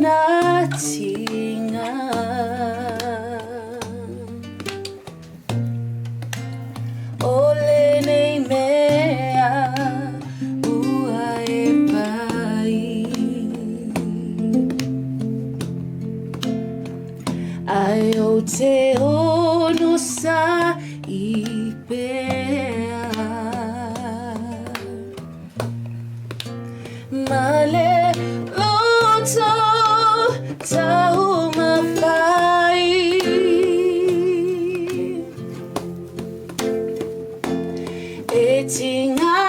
inatinga ole nei mea ua e pai ai o te ono sa I pea male loto tau mawhai e tinga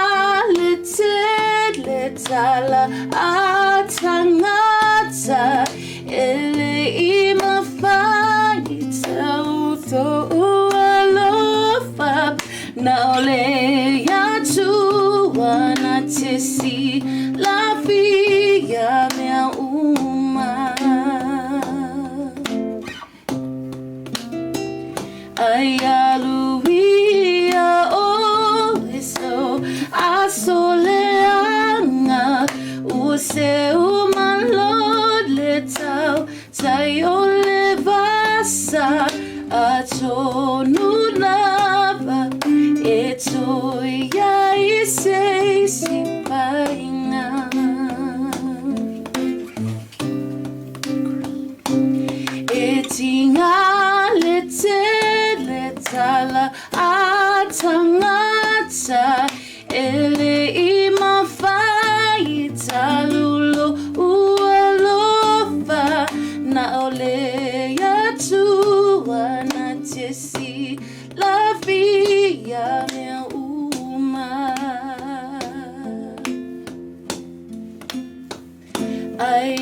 le tala a tangata ele I mawhai tau to alofa na ole ya tuana te si la fia mea uma ai aluia o eso a soleanga o seu malod le tau tai o le vasa a tonu lava e toia I sei si painga e tinga le tala a tangata ele I mawhai talulo ua lofa na ole ya tua na te si la fia mea uma ai